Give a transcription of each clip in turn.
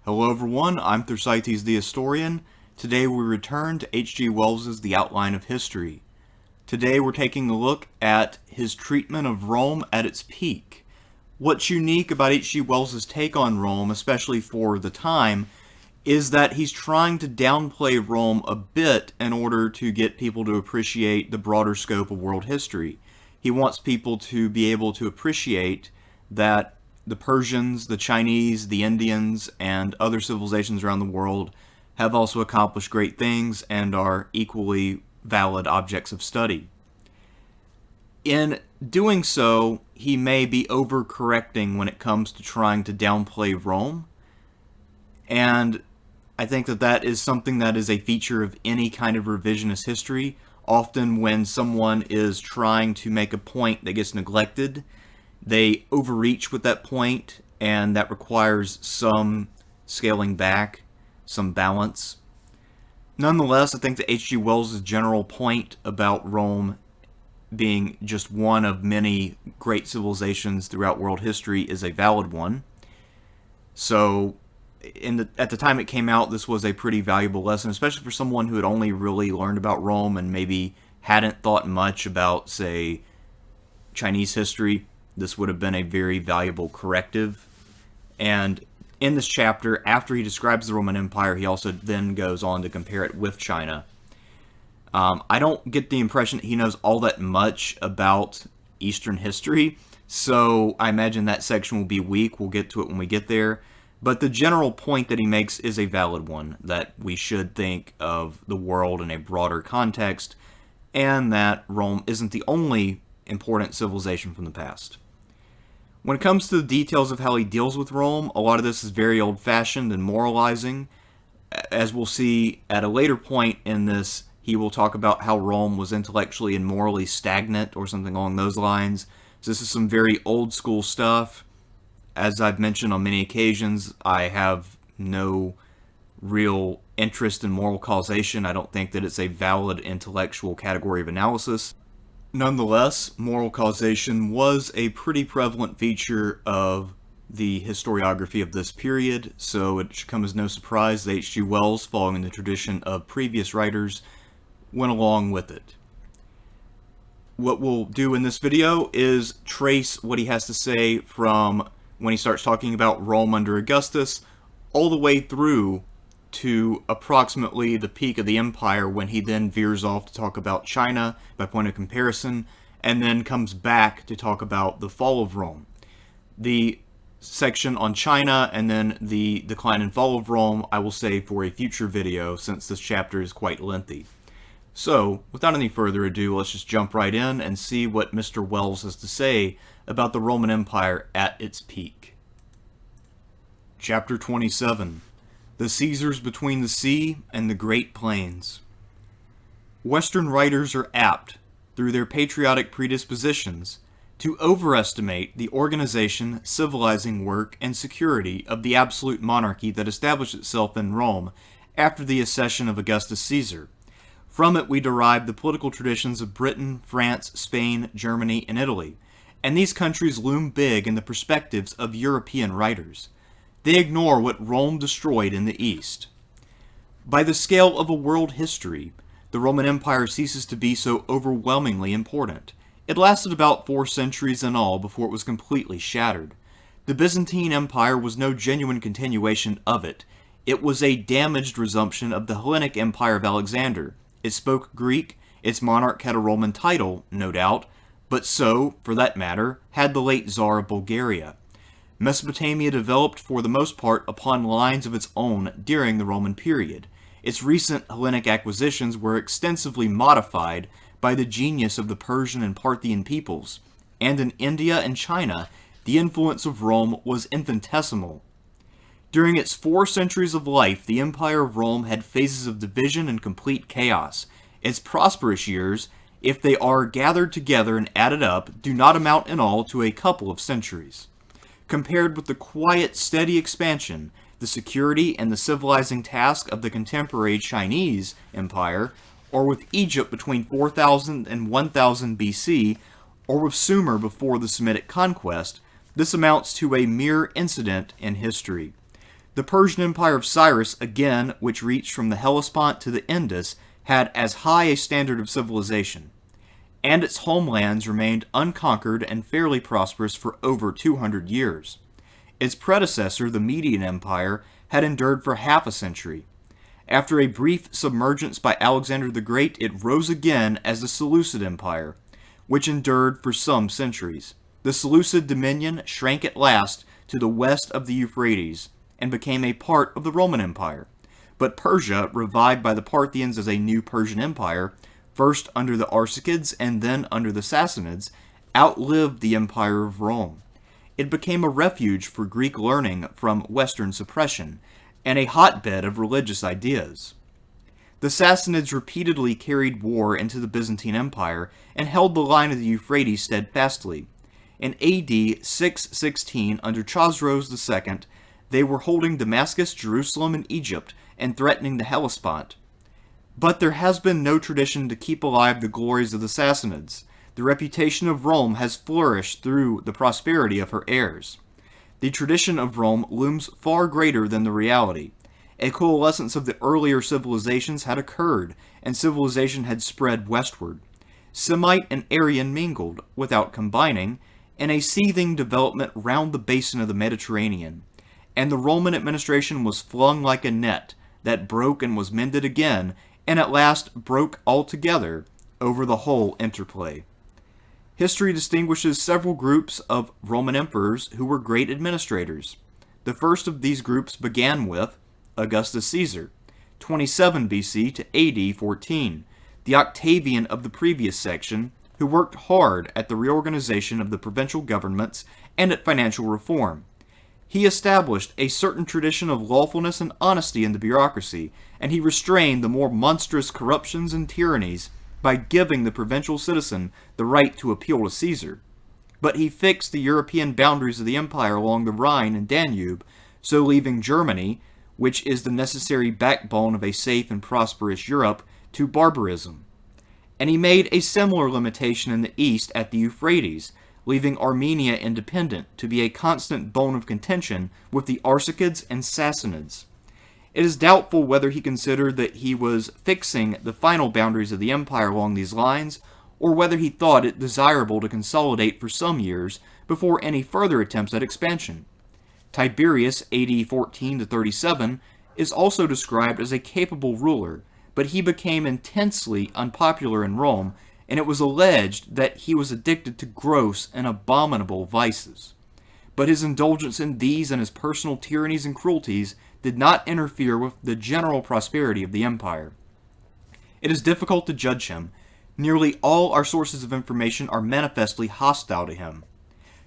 Hello everyone, I'm Thersites the Historian. Today we return to H.G. Wells's The Outline of History. Today we're taking a look at his treatment of Rome at its peak. What's unique about H.G. Wells's take on Rome, especially for the time, is that he's trying to downplay Rome a bit in order to get people to appreciate the broader scope of world history. He wants people to be able to appreciate that the Persians, the Chinese, the Indians, and other civilizations around the world have also accomplished great things and are equally valid objects of study. In doing so, he may be overcorrecting when it comes to trying to downplay Rome, and I think that is something that is a feature of any kind of revisionist history. Often when someone is trying to make a point that gets neglected, they overreach with that point, and that requires some scaling back, some balance. Nonetheless, I think that H.G. Wells' general point about Rome being just one of many great civilizations throughout world history is a valid one. So, at the time it came out, this was a pretty valuable lesson, especially for someone who had only really learned about Rome and maybe hadn't thought much about, say, Chinese history. This would have been a very valuable corrective. And in this chapter, after he describes the Roman Empire, he also then goes on to compare it with China. I don't get the impression that he knows all that much about Eastern history, so I imagine that section will be weak. We'll get to it when we get there. But the general point that he makes is a valid one, that we should think of the world in a broader context, and that Rome isn't the only important civilization from the past. When it comes to the details of how he deals with Rome, a lot of this is very old-fashioned and moralizing. As we'll see at a later point in this, he will talk about how Rome was intellectually and morally stagnant or something along those lines. So this is some very old-school stuff. As I've mentioned on many occasions, I have no real interest in moral causation. I don't think that it's a valid intellectual category of analysis. Nonetheless, moral causation was a pretty prevalent feature of the historiography of this period, so it should come as no surprise that H.G. Wells, following the tradition of previous writers, went along with it. What we'll do in this video is trace what he has to say from when he starts talking about Rome under Augustus, all the way through to approximately the peak of the empire, when he then veers off to talk about China by point of comparison, and then comes back to talk about the fall of Rome. The section on China and then the decline and fall of Rome I will save for a future video, since this chapter is quite lengthy. So, without any further ado, let's just jump right in and see what Mr. Wells has to say about the Roman Empire at its peak. Chapter 27. The Caesars Between the Sea and the Great Plains. Western writers are apt, through their patriotic predispositions, to overestimate the organization, civilizing work, and security of the absolute monarchy that established itself in Rome after the accession of Augustus Caesar. From it we derive the political traditions of Britain, France, Spain, Germany, and Italy, and these countries loom big in the perspectives of European writers. They ignore what Rome destroyed in the East. By the scale of a world history, the Roman Empire ceases to be so overwhelmingly important. It lasted about 4 centuries in all before it was completely shattered. The Byzantine Empire was no genuine continuation of it. It was a damaged resumption of the Hellenic Empire of Alexander. It spoke Greek, its monarch had a Roman title, no doubt, but so, for that matter, had the late Tsar of Bulgaria. Mesopotamia developed for the most part upon lines of its own during the Roman period. Its recent Hellenic acquisitions were extensively modified by the genius of the Persian and Parthian peoples, and in India and China, the influence of Rome was infinitesimal. During its 4 centuries of life, the Empire of Rome had phases of division and complete chaos. Its prosperous years, if they are gathered together and added up, do not amount in all to a couple of centuries. Compared with the quiet, steady expansion, the security and the civilizing task of the contemporary Chinese Empire, or with Egypt between 4000 and 1000 BC, or with Sumer before the Semitic conquest, this amounts to a mere incident in history. The Persian Empire of Cyrus, again, which reached from the Hellespont to the Indus, had as high a standard of civilization, and its homelands remained unconquered and fairly prosperous for over 200 years. Its predecessor, the Median Empire, had endured for half a century. After a brief submergence by Alexander the Great, it rose again as the Seleucid Empire, which endured for some centuries. The Seleucid dominion shrank at last to the west of the Euphrates, and became a part of the Roman Empire. But Persia, revived by the Parthians as a new Persian Empire, first under the Arsacids and then under the Sassanids, outlived the Empire of Rome. It became a refuge for Greek learning from Western suppression, and a hotbed of religious ideas. The Sassanids repeatedly carried war into the Byzantine Empire and held the line of the Euphrates steadfastly. In AD 616, under Chosroes II, they were holding Damascus, Jerusalem, and Egypt, and threatening the Hellespont. But there has been no tradition to keep alive the glories of the Sassanids. The reputation of Rome has flourished through the prosperity of her heirs. The tradition of Rome looms far greater than the reality. A coalescence of the earlier civilizations had occurred, and civilization had spread westward. Semite and Aryan mingled, without combining, in a seething development round the basin of the Mediterranean, and the Roman administration was flung like a net that broke and was mended again, and at last broke altogether over the whole interplay. History distinguishes several groups of Roman emperors who were great administrators. The first of these groups began with Augustus Caesar, 27 BC to AD 14, the Octavian of the previous section, who worked hard at the reorganization of the provincial governments and at financial reform. He established a certain tradition of lawfulness and honesty in the bureaucracy, and he restrained the more monstrous corruptions and tyrannies by giving the provincial citizen the right to appeal to Caesar. But he fixed the European boundaries of the empire along the Rhine and Danube, so leaving Germany, which is the necessary backbone of a safe and prosperous Europe, to barbarism. And he made a similar limitation in the east at the Euphrates, leaving Armenia independent to be a constant bone of contention with the Arsacids and Sassanids. It is doubtful whether he considered that he was fixing the final boundaries of the empire along these lines, or whether he thought it desirable to consolidate for some years before any further attempts at expansion. Tiberius, AD 14 to 37, is also described as a capable ruler, but he became intensely unpopular in Rome, and it was alleged that he was addicted to gross and abominable vices. But his indulgence in these and his personal tyrannies and cruelties did not interfere with the general prosperity of the empire. It is difficult to judge him. Nearly all our sources of information are manifestly hostile to him.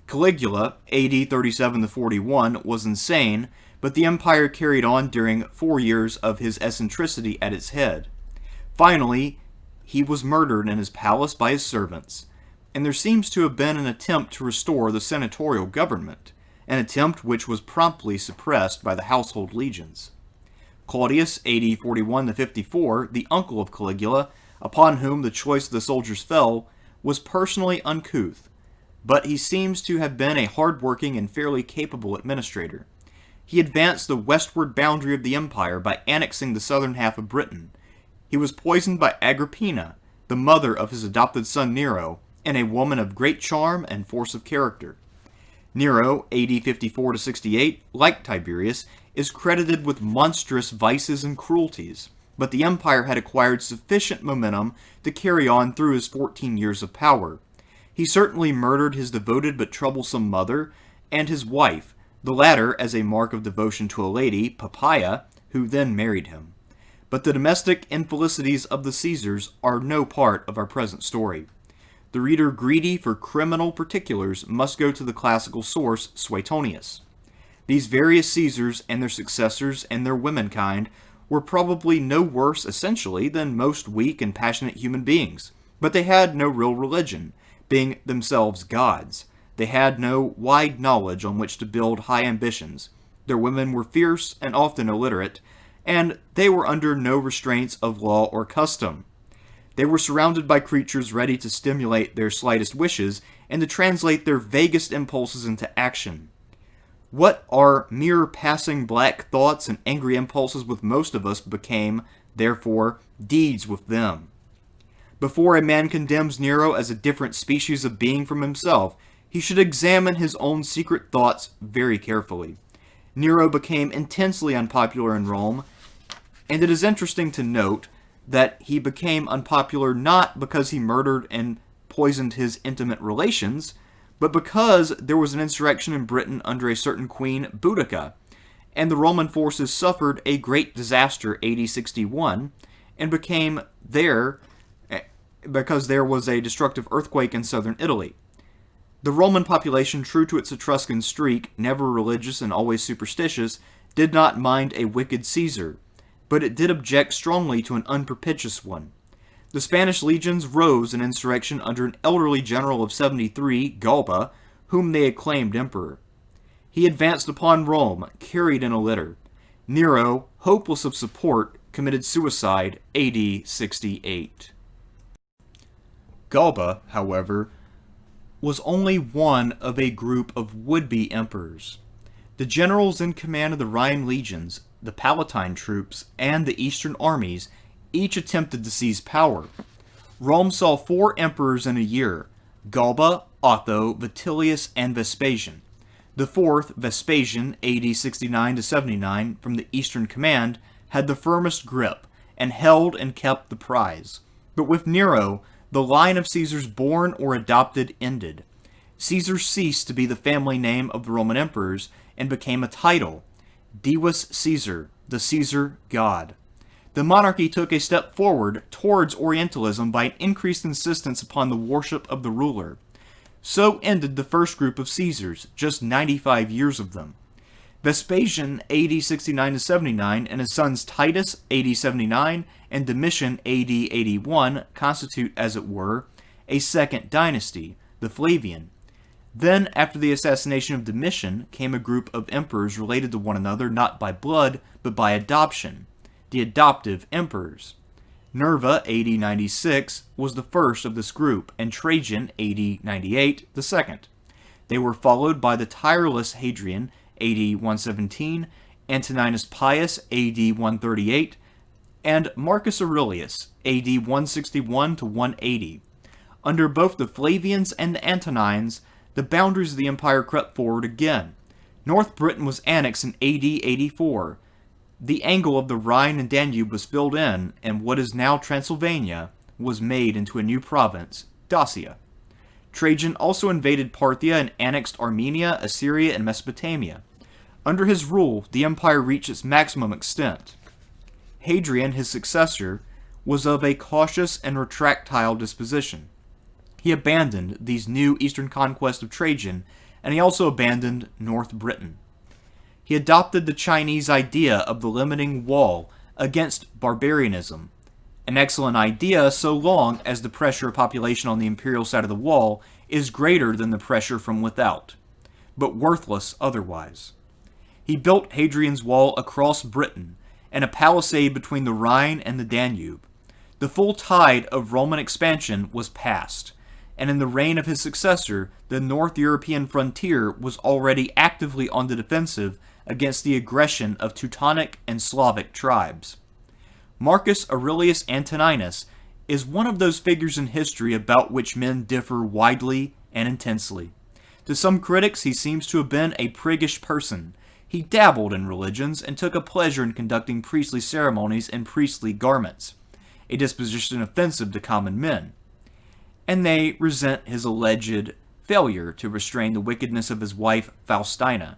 Caligula, AD 37 to 41, was insane, but the empire carried on during 4 years of his eccentricity at its head. Finally, he was murdered in his palace by his servants, and there seems to have been an attempt to restore the senatorial government, an attempt which was promptly suppressed by the household legions. Claudius, AD 41 to 54, the uncle of Caligula, upon whom the choice of the soldiers fell, was personally uncouth, but he seems to have been a hard-working and fairly capable administrator. He advanced the westward boundary of the empire by annexing the southern half of Britain. He was poisoned by Agrippina, the mother of his adopted son Nero, and a woman of great charm and force of character. Nero, AD 54 to 68, like Tiberius, is credited with monstrous vices and cruelties, but the empire had acquired sufficient momentum to carry on through his 14 years of power. He certainly murdered his devoted but troublesome mother and his wife, the latter as a mark of devotion to a lady, Poppaea, who then married him. But the domestic infelicities of the Caesars are no part of our present story. The reader greedy for criminal particulars must go to the classical source, Suetonius. These various Caesars and their successors and their womenkind were probably no worse essentially than most weak and passionate human beings, but they had no real religion, being themselves gods. They had no wide knowledge on which to build high ambitions. Their women were fierce and often illiterate, and they were under no restraints of law or custom. They were surrounded by creatures ready to stimulate their slightest wishes and to translate their vaguest impulses into action. What are mere passing black thoughts and angry impulses with most of us became, therefore, deeds with them. Before a man condemns Nero as a different species of being from himself, he should examine his own secret thoughts very carefully. Nero became intensely unpopular in Rome, and it is interesting to note that he became unpopular not because he murdered and poisoned his intimate relations, but because there was an insurrection in Britain under a certain queen, Boudica, and the Roman forces suffered a great disaster AD 61, and became there because there was a destructive earthquake in southern Italy. The Roman population, true to its Etruscan streak, never religious and always superstitious, did not mind a wicked Caesar, but it did object strongly to an unpropitious one. The Spanish legions rose in insurrection under an elderly general of 73, Galba, whom they acclaimed emperor. He advanced upon Rome, carried in a litter. Nero, hopeless of support, committed suicide AD 68. Galba, however, was only one of a group of would-be emperors. The generals in command of the Rhine legions, the Palatine troops, and the eastern armies each attempted to seize power. Rome saw 4 emperors in a year: Galba, Otho, Vitellius, and Vespasian. The fourth, Vespasian, AD 69 to 79, from the eastern command, had the firmest grip, and held and kept the prize. But with Nero, the line of Caesars born or adopted ended. Caesar ceased to be the family name of the Roman emperors and became a title: Divus Caesar, the Caesar God. The monarchy took a step forward towards Orientalism by an increased insistence upon the worship of the ruler. So ended the first group of Caesars, just 95 years of them. Vespasian, AD 69 to 79, and his sons Titus, AD 79, and Domitian, AD 81, constitute, as it were, a second dynasty, the Flavian. Then, after the assassination of Domitian, came a group of emperors related to one another not by blood, but by adoption, the adoptive emperors. Nerva, AD 96, was the first of this group, and Trajan, AD 98, the second. They were followed by the tireless Hadrian, AD 117, Antoninus Pius, AD 138, and Marcus Aurelius, AD 161 to 180. Under both the Flavians and the Antonines, the boundaries of the empire crept forward again. North Britain was annexed in AD 84. The angle of the Rhine and Danube was filled in, and what is now Transylvania was made into a new province, Dacia. Trajan also invaded Parthia and annexed Armenia, Assyria, and Mesopotamia. Under his rule, the empire reached its maximum extent. Hadrian, his successor, was of a cautious and retractile disposition. He abandoned these new eastern conquests of Trajan, and he also abandoned North Britain. He adopted the Chinese idea of the limiting wall against barbarianism, an excellent idea so long as the pressure of population on the imperial side of the wall is greater than the pressure from without, but worthless otherwise. He built Hadrian's Wall across Britain, and a palisade between the Rhine and the Danube. The full tide of Roman expansion was past, and in the reign of his successor, the North European frontier was already actively on the defensive against the aggression of Teutonic and Slavic tribes. Marcus Aurelius Antoninus is one of those figures in history about which men differ widely and intensely. To some critics, he seems to have been a priggish person. He dabbled in religions and took a pleasure in conducting priestly ceremonies in priestly garments, a disposition offensive to common men. And they resent his alleged failure to restrain the wickedness of his wife Faustina.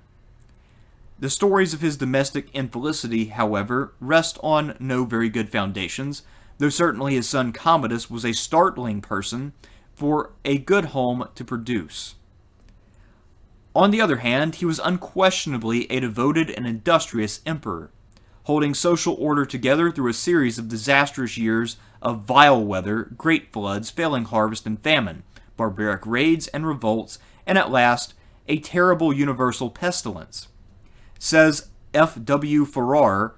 The stories of his domestic infelicity, however, rest on no very good foundations, though certainly his son Commodus was a startling person for a good home to produce. On the other hand, he was unquestionably a devoted and industrious emperor, holding social order together through a series of disastrous years of vile weather, great floods, failing harvest and famine, barbaric raids and revolts, and at last, a terrible universal pestilence. Says F. W. Farrar,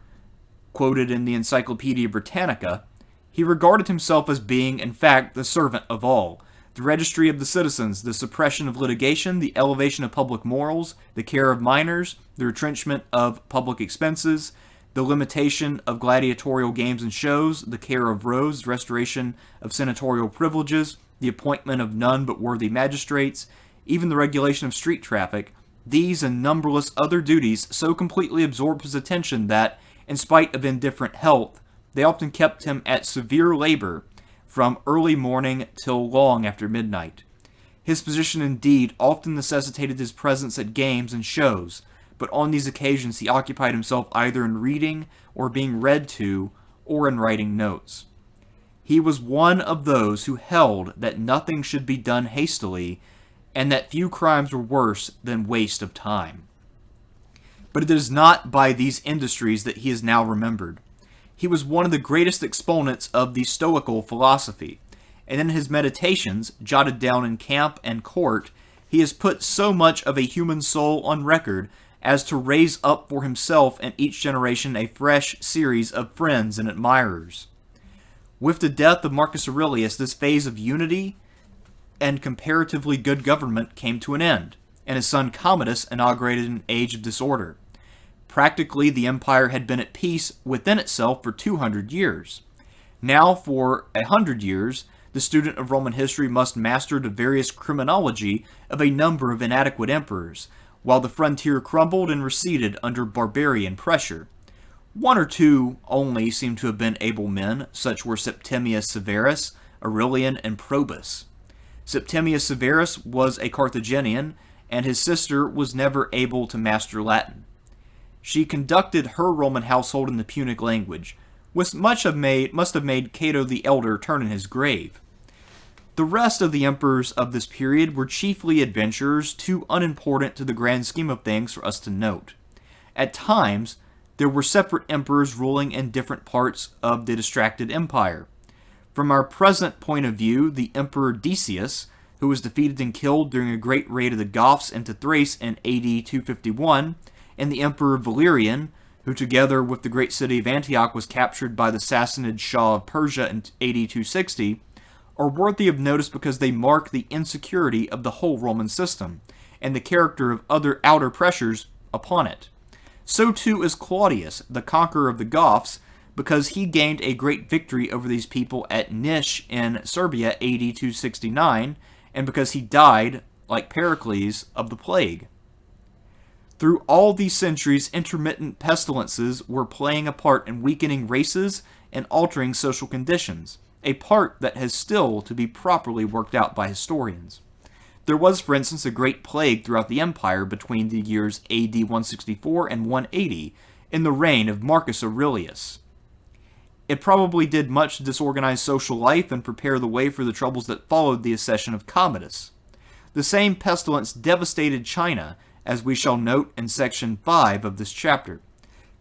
quoted in the Encyclopedia Britannica, he regarded himself as being, in fact, the servant of all, the registry of the citizens, the suppression of litigation, the elevation of public morals, the care of minors, the retrenchment of public expenses, the limitation of gladiatorial games and shows, the care of roads, restoration of senatorial privileges, the appointment of none but worthy magistrates, even the regulation of street traffic, these and numberless other duties so completely absorbed his attention that, in spite of indifferent health, they often kept him at severe labor from early morning till long after midnight. His position indeed often necessitated his presence at games and shows, but on these occasions he occupied himself either in reading or being read to, or in writing notes. He was one of those who held that nothing should be done hastily, and that few crimes were worse than waste of time. But it is not by these industries that he is now remembered. He was one of the greatest exponents of the Stoical philosophy, and in his meditations, jotted down in camp and court, he has put so much of a human soul on record as to raise up for himself and each generation a fresh series of friends and admirers. With the death of Marcus Aurelius, this phase of unity and comparatively good government came to an end, and his son Commodus inaugurated an age of disorder. Practically, the empire had been at peace within itself for 200 years. Now, for 100 years, the student of Roman history must master the various criminology of a number of inadequate emperors, while the frontier crumbled and receded under barbarian pressure. One or two only seem to have been able men, such were Septimius Severus, Aurelian, and Probus. Septimius Severus was a Carthaginian, and his sister was never able to master Latin. She conducted her Roman household in the Punic language, which must have made Cato the Elder turn in his grave. The rest of the emperors of this period were chiefly adventurers too unimportant to the grand scheme of things for us to note. At times, there were separate emperors ruling in different parts of the distracted empire. From our present point of view, the Emperor Decius, who was defeated and killed during a great raid of the Goths into Thrace in AD 251, and the Emperor Valerian, who together with the great city of Antioch was captured by the Sassanid Shah of Persia in AD 260, are worthy of notice because they mark the insecurity of the whole Roman system, and the character of other outer pressures upon it. So too is Claudius, the conqueror of the Goths, because he gained a great victory over these people at Nish in Serbia AD 269, and because he died, like Pericles, of the plague. Through all these centuries, intermittent pestilences were playing a part in weakening races and altering social conditions, a part that has still to be properly worked out by historians. There was, for instance, a great plague throughout the empire between the years AD 164 and 180, in the reign of Marcus Aurelius. It probably did much to disorganize social life and prepare the way for the troubles that followed the accession of Commodus. The same pestilence devastated China, as we shall note in section 5 of this chapter.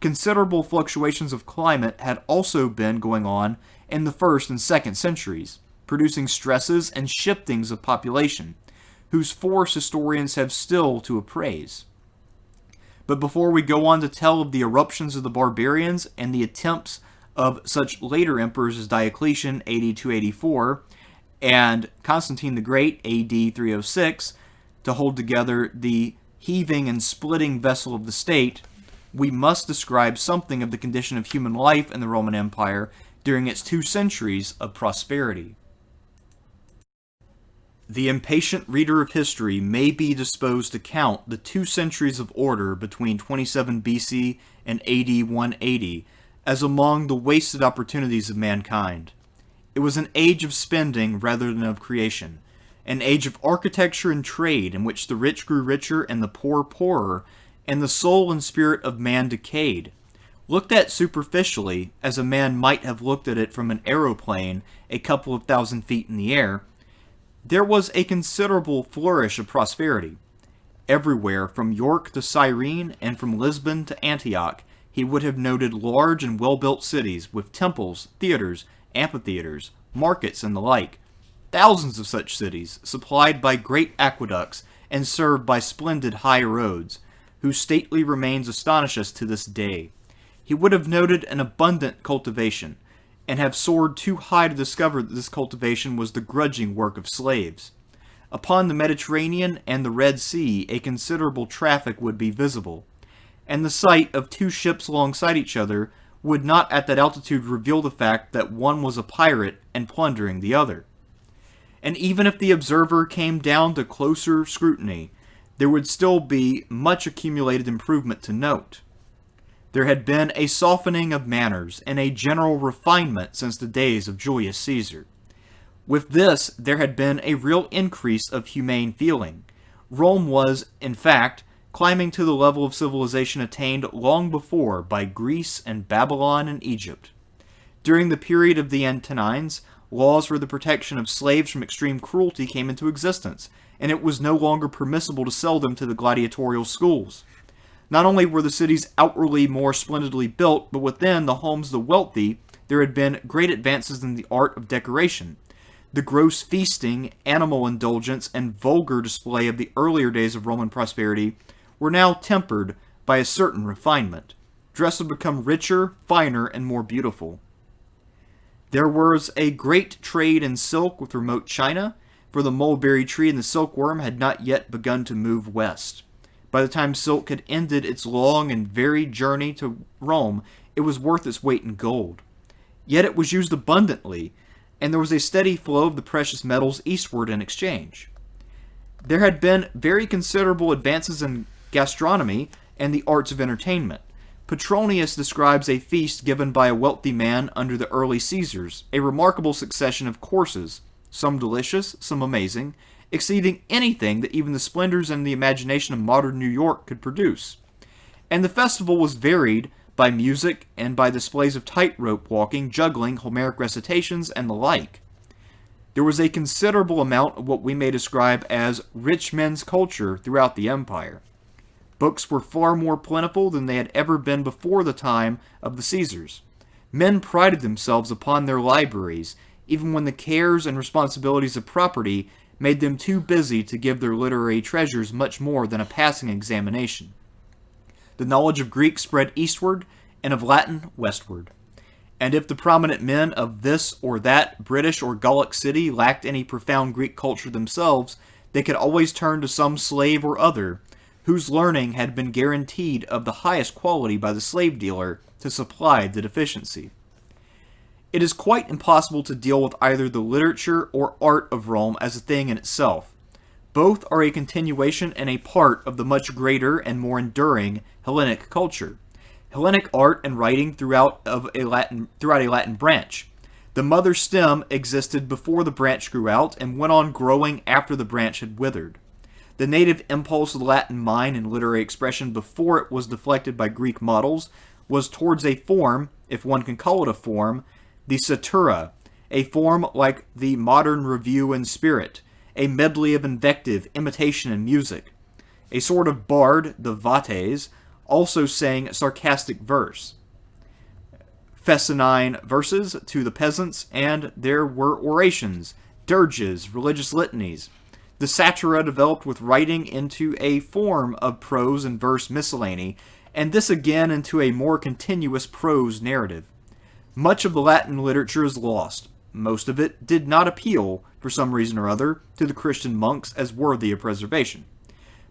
Considerable fluctuations of climate had also been going on in the 1st and 2nd centuries, producing stresses and shiftings of population, whose force historians have still to appraise. But before we go on to tell of the eruptions of the barbarians and the attempts of such later emperors as Diocletian AD 284 and Constantine the Great AD 306 to hold together the heaving and splitting vessel of the state, we must describe something of the condition of human life in the Roman Empire during its 2 centuries of prosperity. The impatient reader of history may be disposed to count the 2 centuries of order between 27 BC and AD 180 as among the wasted opportunities of mankind. It was an age of spending rather than of creation, an age of architecture and trade in which the rich grew richer and the poor poorer, and the soul and spirit of man decayed. Looked at superficially, as a man might have looked at it from an aeroplane a couple of thousand feet in the air, there was a considerable flourish of prosperity. Everywhere, from York to Cyrene and from Lisbon to Antioch, he would have noted large and well-built cities with temples, theaters, amphitheaters, markets, and the like. Thousands of such cities, supplied by great aqueducts and served by splendid high roads, whose stately remains astonish us to this day. He would have noted an abundant cultivation, and have soared too high to discover that this cultivation was the grudging work of slaves. Upon the Mediterranean and the Red Sea, a considerable traffic would be visible, and the sight of two ships alongside each other would not at that altitude reveal the fact that one was a pirate and plundering the other. And even if the observer came down to closer scrutiny, there would still be much accumulated improvement to note. There had been a softening of manners and a general refinement since the days of Julius Caesar. With this, there had been a real increase of humane feeling. Rome was, in fact, climbing to the level of civilization attained long before by Greece and Babylon and Egypt. During the period of the Antonines, laws for the protection of slaves from extreme cruelty came into existence, and it was no longer permissible to sell them to the gladiatorial schools. Not only were the cities outwardly more splendidly built, but within the homes of the wealthy, there had been great advances in the art of decoration. The gross feasting, animal indulgence, and vulgar display of the earlier days of Roman prosperity were now tempered by a certain refinement. Dress had become richer, finer, and more beautiful. There was a great trade in silk with remote China, for the mulberry tree and the silkworm had not yet begun to move west. By the time silk had ended its long and varied journey to Rome, it was worth its weight in gold. Yet it was used abundantly, and there was a steady flow of the precious metals eastward in exchange. There had been very considerable advances in gastronomy and the arts of entertainment. Petronius describes a feast given by a wealthy man under the early Caesars, a remarkable succession of courses, some delicious, some amazing, exceeding anything that even the splendors and the imagination of modern New York could produce. And the festival was varied by music and by displays of tightrope walking, juggling, Homeric recitations, and the like. There was a considerable amount of what we may describe as rich men's culture throughout the empire. Books were far more plentiful than they had ever been before the time of the Caesars. Men prided themselves upon their libraries, even when the cares and responsibilities of property made them too busy to give their literary treasures much more than a passing examination. The knowledge of Greek spread eastward, and of Latin westward. And if the prominent men of this or that British or Gallic city lacked any profound Greek culture themselves, they could always turn to some slave or other, whose learning had been guaranteed of the highest quality by the slave dealer, to supply the deficiency. It is quite impossible to deal with either the literature or art of Rome as a thing in itself. Both are a continuation and a part of the much greater and more enduring Hellenic culture. Hellenic art and writing throughout a Latin branch. The mother stem existed before the branch grew out and went on growing after the branch had withered. The native impulse of the Latin mind and literary expression before it was deflected by Greek models was towards a form, if one can call it a form, the satura, a form like the modern review in spirit, a medley of invective, imitation, and music. A sort of bard, the vates, also sang sarcastic verse. Fescennine verses to the peasants, and there were orations, dirges, religious litanies. The satura developed with writing into a form of prose and verse miscellany, and this again into a more continuous prose narrative. Much of the Latin literature is lost. Most of it did not appeal, for some reason or other, to the Christian monks as worthy of preservation.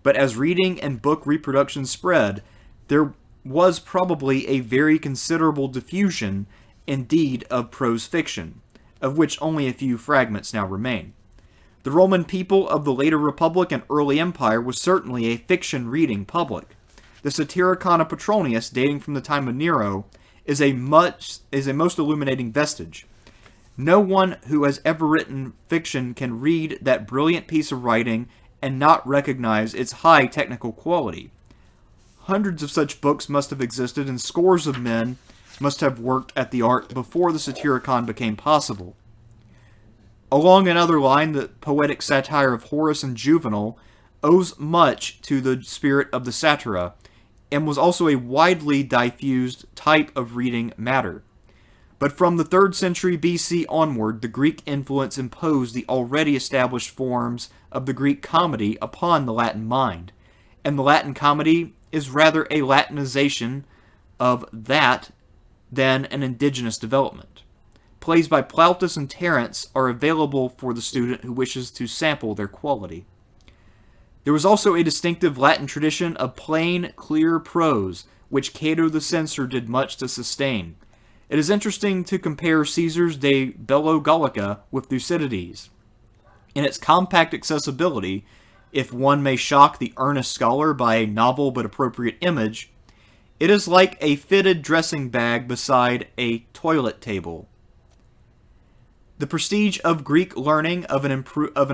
But as reading and book reproduction spread, there was probably a very considerable diffusion, indeed, of prose fiction, of which only a few fragments now remain. The Roman people of the later Republic and early Empire was certainly a fiction-reading public. The Satyricon of Petronius, dating from the time of Nero, is a most illuminating vestige. No one who has ever written fiction can read that brilliant piece of writing and not recognize its high technical quality. Hundreds of such books must have existed, and scores of men must have worked at the art before the Satyricon became possible. Along another line, the poetic satire of Horace and Juvenal owes much to the spirit of the satyra, and was also a widely diffused type of reading matter. But from the 3rd century BC onward, the Greek influence imposed the already established forms of the Greek comedy upon the Latin mind, and the Latin comedy is rather a Latinization of that than an indigenous development. plays by Plautus and Terence are available for the student who wishes to sample their quality. There was also a distinctive Latin tradition of plain, clear prose, which Cato the Censor did much to sustain. It is interesting to compare Caesar's De Bello Gallica with Thucydides. In its compact accessibility, if one may shock the earnest scholar by a novel but appropriate image, it is like a fitted dressing bag beside a toilet table. The prestige of Greek learning of an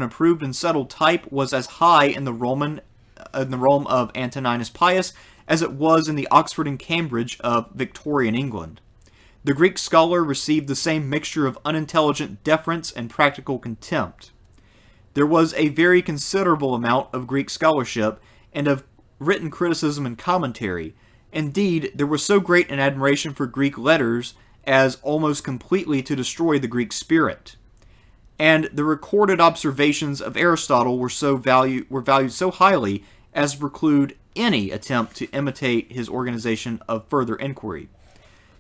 approved and settled type was as high in the Rome of Antoninus Pius as it was in the Oxford and Cambridge of Victorian England. The Greek scholar received the same mixture of unintelligent deference and practical contempt. There was a very considerable amount of Greek scholarship and of written criticism and commentary. Indeed, there was so great an admiration for Greek letters as almost completely to destroy the Greek spirit. And the recorded observations of Aristotle were valued so highly as to preclude any attempt to imitate his organization of further inquiry.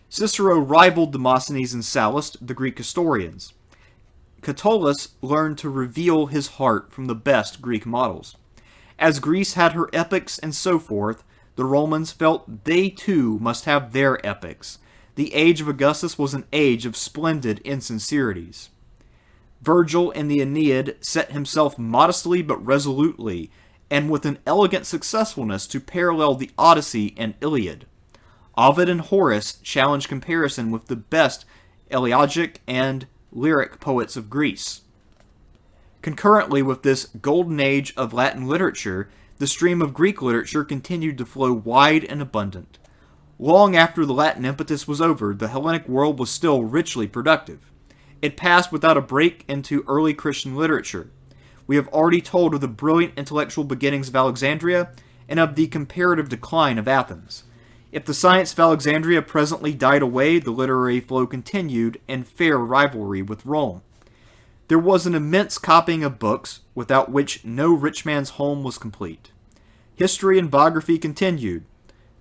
Cicero rivaled Demosthenes and Sallust, the Greek historians. Catullus learned to reveal his heart from the best Greek models. As Greece had her epics and so forth, the Romans felt they too must have their epics. The age of Augustus was an age of splendid insincerities. Virgil in the Aeneid set himself modestly but resolutely, and with an elegant successfulness, to parallel the Odyssey and Iliad. Ovid and Horace challenged comparison with the best elegiac and lyric poets of Greece. Concurrently with this golden age of Latin literature, the stream of Greek literature continued to flow wide and abundant. Long after the Latin impetus was over, the Hellenic world was still richly productive. It passed without a break into early Christian literature. We have already told of the brilliant intellectual beginnings of Alexandria and of the comparative decline of Athens. If the science of Alexandria presently died away, the literary flow continued in fair rivalry with Rome. There was an immense copying of books, without which no rich man's home was complete. History and biography continued.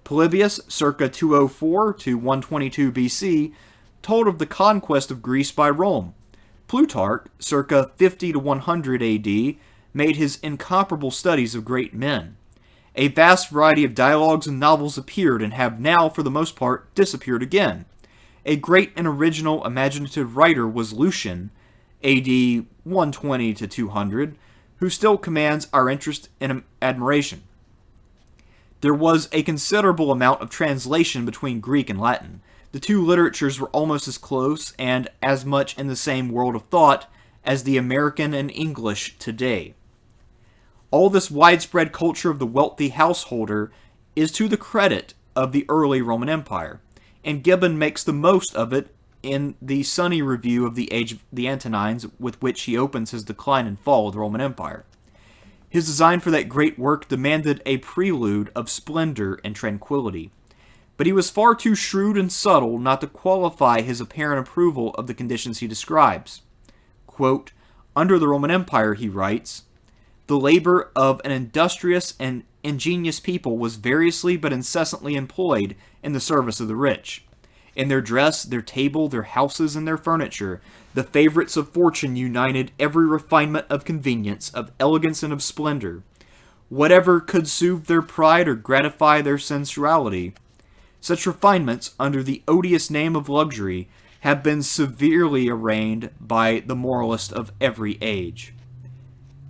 Polybius, circa 204 to 122 BC, told of the conquest of Greece by Rome. Plutarch, circa 50 to 100 AD, made his incomparable studies of great men. A vast variety of dialogues and novels appeared and have now, for the most part, disappeared again. A great and original imaginative writer was Lucian, AD 120 to 200, who still commands our interest and admiration. There was a considerable amount of translation between Greek and Latin. The two literatures were almost as close and as much in the same world of thought as the American and English today. All this widespread culture of the wealthy householder is to the credit of the early Roman Empire, and Gibbon makes the most of it in the sunny review of the Age of the Antonines with which he opens his Decline and Fall of the Roman Empire. His design for that great work demanded a prelude of splendor and tranquility, but he was far too shrewd and subtle not to qualify his apparent approval of the conditions he describes. Quote, "Under the Roman Empire," he writes, "the labor of an industrious and ingenious people was variously but incessantly employed in the service of the rich. In their dress, their table, their houses, and their furniture, the favorites of fortune united every refinement of convenience, of elegance, and of splendor. Whatever could soothe their pride or gratify their sensuality. Such refinements, under the odious name of luxury, have been severely arraigned by the moralist of every age.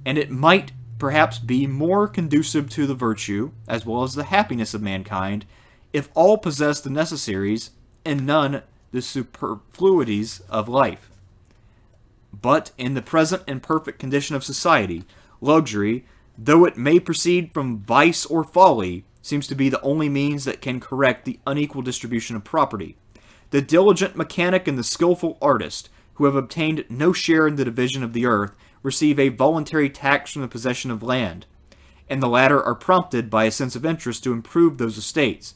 And it might perhaps be more conducive to the virtue, as well as the happiness of mankind, if all possessed the necessaries, and none the superfluities of life. But in the present imperfect condition of society, luxury, though it may proceed from vice or folly, seems to be the only means that can correct the unequal distribution of property. The diligent mechanic and the skillful artist, who have obtained no share in the division of the earth, receive a voluntary tax from the possession of land, and the latter are prompted by a sense of interest to improve those estates,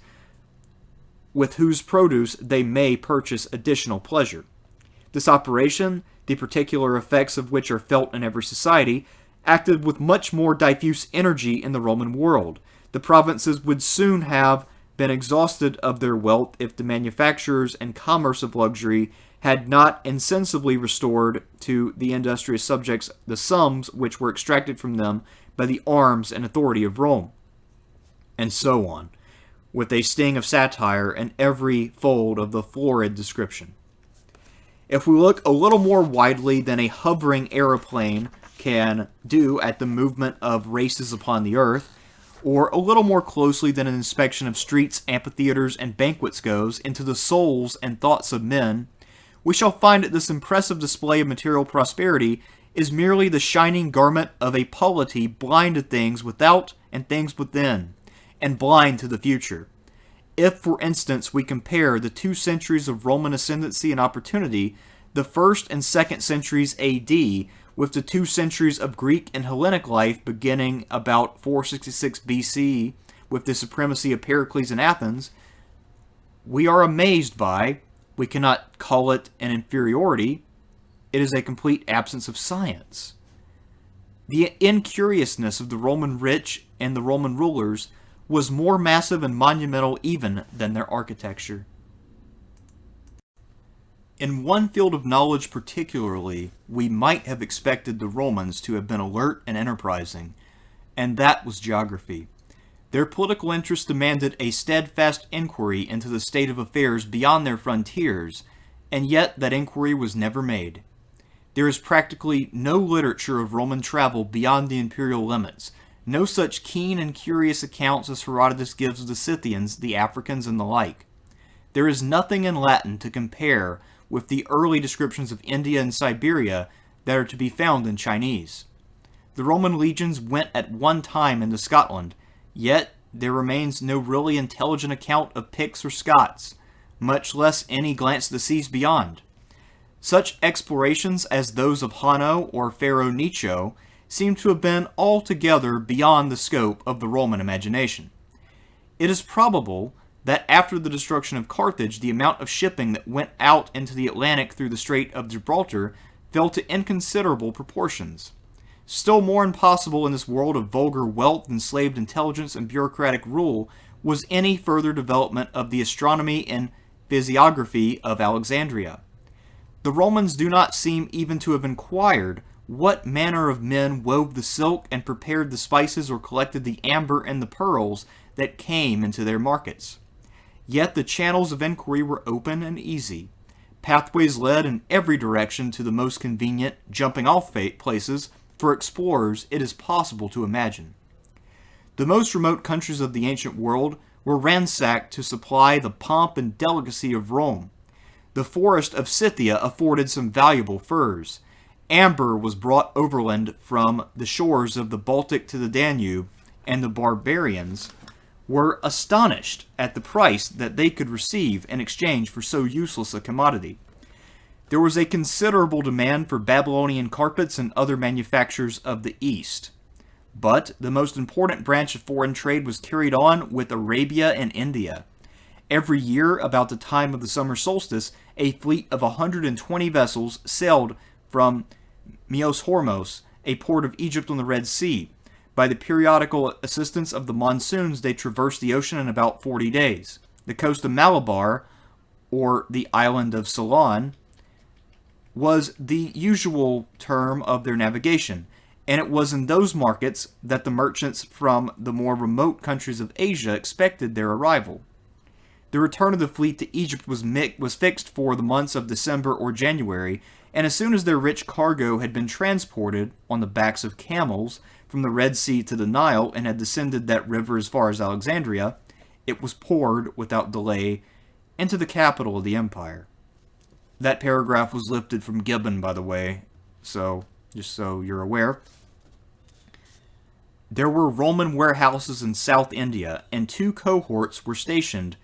with whose produce they may purchase additional pleasure. This operation, the particular effects of which are felt in every society, acted with much more diffuse energy in the Roman world. The provinces would soon have been exhausted of their wealth if the manufacturers and commerce of luxury had not insensibly restored to the industrious subjects the sums which were extracted from them by the arms and authority of Rome. And so on, with a sting of satire in every fold of the florid description. If we look a little more widely than a hovering aeroplane can do at the movement of races upon the earth, or a little more closely than an inspection of streets, amphitheaters, and banquets goes into the souls and thoughts of men, we shall find that this impressive display of material prosperity is merely the shining garment of a polity blind to things without and things within, and blind to the future. If, for instance, we compare the 2 centuries of Roman ascendancy and opportunity, the 1st and 2nd centuries AD, with the 2 centuries of Greek and Hellenic life beginning about 466 BC with the supremacy of Pericles in Athens, we are amazed by, we cannot call it an inferiority, it is a complete absence of science. The incuriousness of the Roman rich and the Roman rulers was more massive and monumental even than their architecture. In one field of knowledge particularly, we might have expected the Romans to have been alert and enterprising, and that was geography. Their political interests demanded a steadfast inquiry into the state of affairs beyond their frontiers, and yet that inquiry was never made. There is practically no literature of Roman travel beyond the imperial limits, no such keen and curious accounts as Herodotus gives of the Scythians, the Africans, and the like. There is nothing in Latin to compare with the early descriptions of India and Siberia that are to be found in Chinese. The Roman legions went at one time into Scotland, yet there remains no really intelligent account of Picts or Scots, much less any glance to the seas beyond. Such explorations as those of Hanno or Pharaoh Necho seem to have been altogether beyond the scope of the Roman imagination. It is probable that after the destruction of Carthage, the amount of shipping that went out into the Atlantic through the Strait of Gibraltar fell to inconsiderable proportions. Still more impossible in this world of vulgar wealth, enslaved intelligence, and bureaucratic rule was any further development of the astronomy and physiography of Alexandria. The Romans do not seem even to have inquired what manner of men wove the silk and prepared the spices or collected the amber and the pearls that came into their markets. Yet the channels of inquiry were open and easy. Pathways led in every direction to the most convenient jumping-off places for explorers it is possible to imagine. The most remote countries of the ancient world were ransacked to supply the pomp and delicacy of Rome. The forest of Scythia afforded some valuable furs. Amber was brought overland from the shores of the Baltic to the Danube, and the barbarians were astonished at the price that they could receive in exchange for so useless a commodity. There was a considerable demand for Babylonian carpets and other manufactures of the East. But the most important branch of foreign trade was carried on with Arabia and India. Every year, about the time of the summer solstice, a fleet of 120 vessels sailed from Myos Hormos, a port of Egypt on the Red Sea. By the periodical assistance of the monsoons, they traversed the ocean in about 40 days. The coast of Malabar, or the island of Ceylon, was the usual term of their navigation, and it was in those markets that the merchants from the more remote countries of Asia expected their arrival. The return of the fleet to Egypt was fixed for the months of December or January, and as soon as their rich cargo had been transported on the backs of camels from the Red Sea to the Nile and had descended that river as far as Alexandria, it was poured without delay into the capital of the empire. That paragraph was lifted from Gibbon, by the way, so just so you're aware. There were Roman warehouses in South India, and 2 cohorts were stationed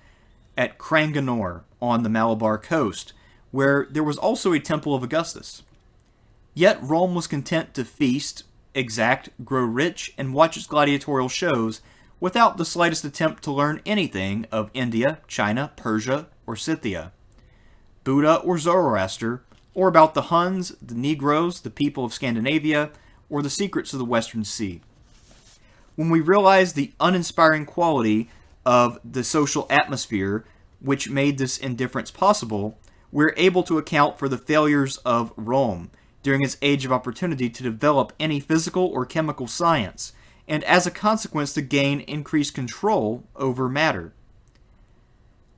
at Cranganore on the Malabar coast, where there was also a temple of Augustus. Yet Rome was content to feast, exact, grow rich, and watch its gladiatorial shows without the slightest attempt to learn anything of India, China, Persia, or Scythia, Buddha or Zoroaster, or about the Huns, the Negroes, the people of Scandinavia, or the secrets of the Western Sea. When we realize the uninspiring quality of the social atmosphere which made this indifference possible, we're able to account for the failures of Rome during its age of opportunity to develop any physical or chemical science, and as a consequence to gain increased control over matter.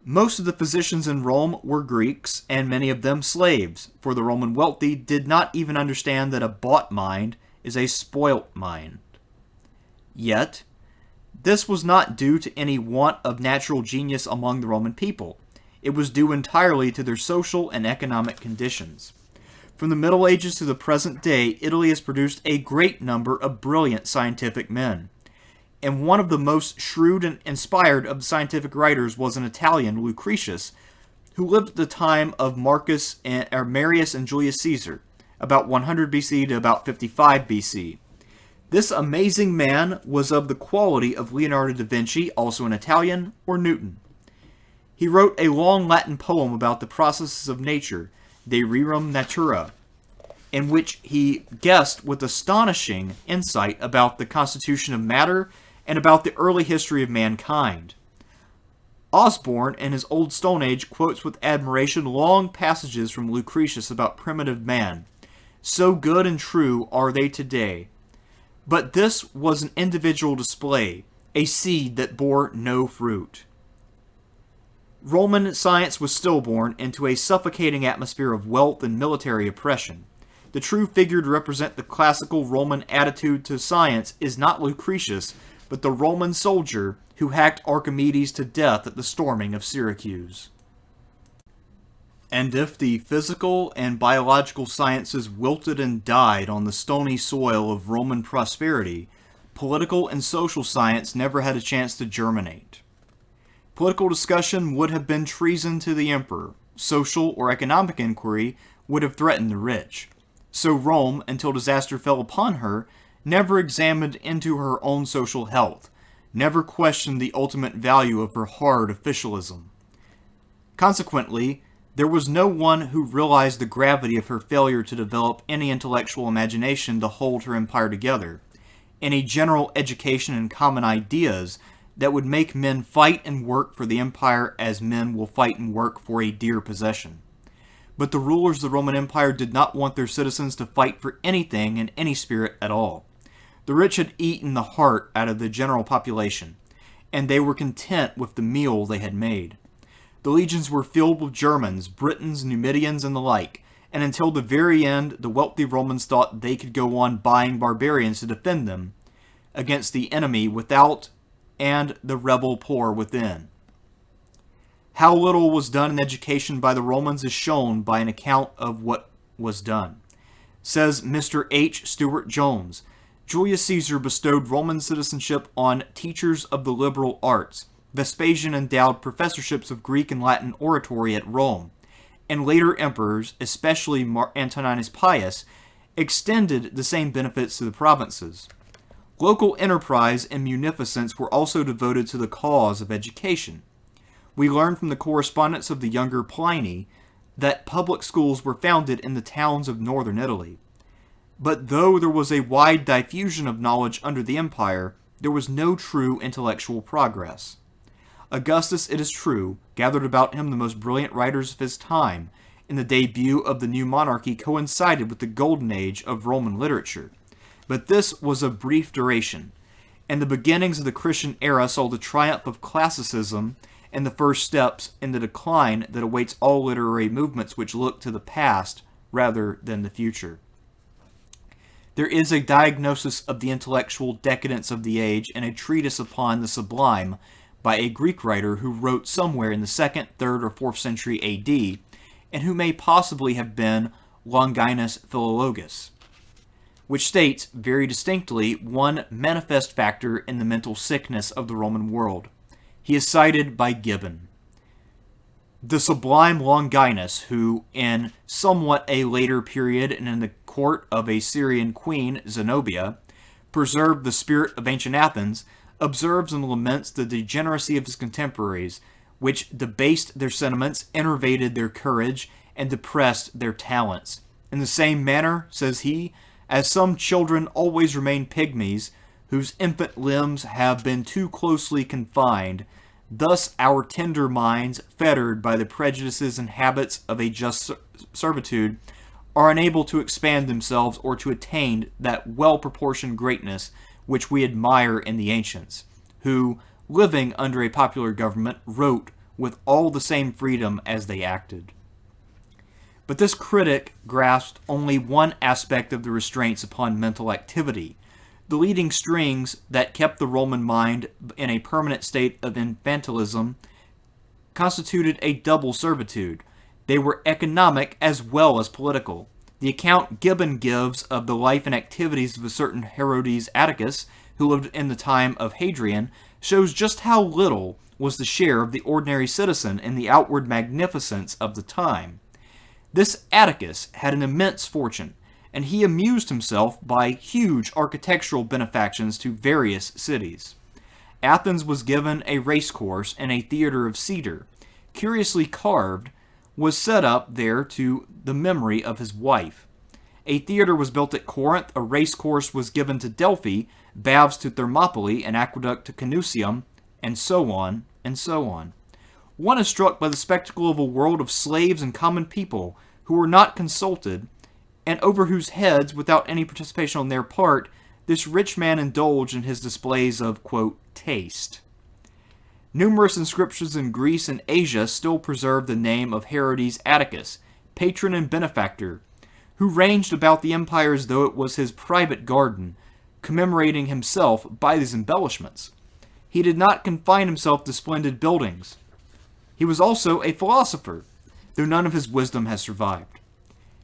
Most of the physicians in Rome were Greeks, and many of them slaves, for the Roman wealthy did not even understand that a bought mind is a spoilt mind. Yet, this was not due to any want of natural genius among the Roman people. It was due entirely to their social and economic conditions. From the Middle Ages to the present day, Italy has produced a great number of brilliant scientific men. And one of the most shrewd and inspired of the scientific writers was an Italian, Lucretius, who lived at the time of Marius and Julius Caesar, about 100 BC to about 55 BC. This amazing man was of the quality of Leonardo da Vinci, also an Italian, or Newton. He wrote a long Latin poem about the processes of nature, De Rerum Natura, in which he guessed with astonishing insight about the constitution of matter and about the early history of mankind. Osborne, in his Old Stone Age, quotes with admiration long passages from Lucretius about primitive man. So good and true are they today. But this was an individual display, a seed that bore no fruit. Roman science was stillborn into a suffocating atmosphere of wealth and military oppression. The true figure to represent the classical Roman attitude to science is not Lucretius, but the Roman soldier who hacked Archimedes to death at the storming of Syracuse. And if the physical and biological sciences wilted and died on the stony soil of Roman prosperity, political and social science never had a chance to germinate. Political discussion would have been treason to the emperor. Social or economic inquiry would have threatened the rich. So Rome, until disaster fell upon her, never examined into her own social health, never questioned the ultimate value of her hard officialism. Consequently, there was no one who realized the gravity of her failure to develop any intellectual imagination to hold her empire together, any general education and common ideas that would make men fight and work for the empire as men will fight and work for a dear possession. But the rulers of the Roman Empire did not want their citizens to fight for anything in any spirit at all. The rich had eaten the heart out of the general population, and they were content with the meal they had made. The legions were filled with Germans, Britons, Numidians, and the like, and until the very end, the wealthy Romans thought they could go on buying barbarians to defend them against the enemy without and the rebel poor within. How little was done in education by the Romans is shown by an account of what was done. Says Mr. H. Stuart Jones, Julius Caesar bestowed Roman citizenship on teachers of the liberal arts. Vespasian endowed professorships of Greek and Latin oratory at Rome, and later emperors, especially Antoninus Pius, extended the same benefits to the provinces. Local enterprise and munificence were also devoted to the cause of education. We learn from the correspondence of the younger Pliny that public schools were founded in the towns of northern Italy. But though there was a wide diffusion of knowledge under the empire, there was no true intellectual progress. Augustus, it is true, gathered about him the most brilliant writers of his time, and the debut of the new monarchy coincided with the golden age of Roman literature. But this was of brief duration, and the beginnings of the Christian era saw the triumph of classicism and the first steps in the decline that awaits all literary movements which look to the past rather than the future. There is a diagnosis of the intellectual decadence of the age and a treatise upon the sublime by a Greek writer who wrote somewhere in the 2nd, 3rd, or 4th century AD, and who may possibly have been Longinus Philologus, which states very distinctly one manifest factor in the mental sickness of the Roman world. He is cited by Gibbon. The sublime Longinus, who, in somewhat a later period and in the court of a Syrian queen, Zenobia, preserved the spirit of ancient Athens, observes and laments the degeneracy of his contemporaries, which debased their sentiments, enervated their courage, and depressed their talents. In the same manner, says he, as some children always remain pygmies, whose infant limbs have been too closely confined, Thus, our tender minds, fettered by the prejudices and habits of a just servitude, are unable to expand themselves or to attain that well-proportioned greatness which we admire in the ancients, who, living under a popular government, wrote with all the same freedom as they acted. But this critic grasped only one aspect of the restraints upon mental activity, the leading strings that kept the Roman mind in a permanent state of infantilism constituted a double servitude. They were economic as well as political. The account Gibbon gives of the life and activities of a certain Herodes Atticus, who lived in the time of Hadrian, shows just how little was the share of the ordinary citizen in the outward magnificence of the time. This Atticus had an immense fortune, and he amused himself by huge architectural benefactions to various cities. Athens was given a race course, and a theater of cedar, curiously carved, was set up there to the memory of his wife. A theater was built at Corinth, a race course was given to Delphi, baths to Thermopylae, an aqueduct to Canusium, and so on, and so on. One is struck by the spectacle of a world of slaves and common people who were not consulted, and over whose heads, without any participation on their part, this rich man indulged in his displays of, quote, taste. Numerous inscriptions in Greece and Asia still preserve the name of Herodes Atticus, patron and benefactor, who ranged about the empire as though it was his private garden, commemorating himself by these embellishments. He did not confine himself to splendid buildings. He was also a philosopher, though none of his wisdom has survived.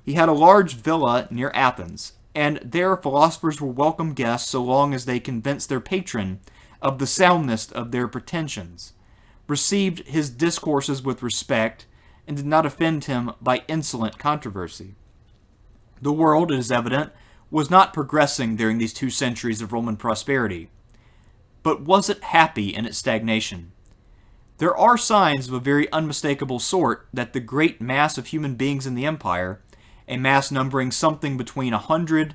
He had a large villa near Athens, and there philosophers were welcome guests so long as they convinced their patron of the soundness of their pretensions, received his discourses with respect, and did not offend him by insolent controversy. The world, it is evident, was not progressing during these 2 centuries of Roman prosperity. But was it happy in its stagnation? There are signs of a very unmistakable sort that the great mass of human beings in the empire, a mass numbering something between 100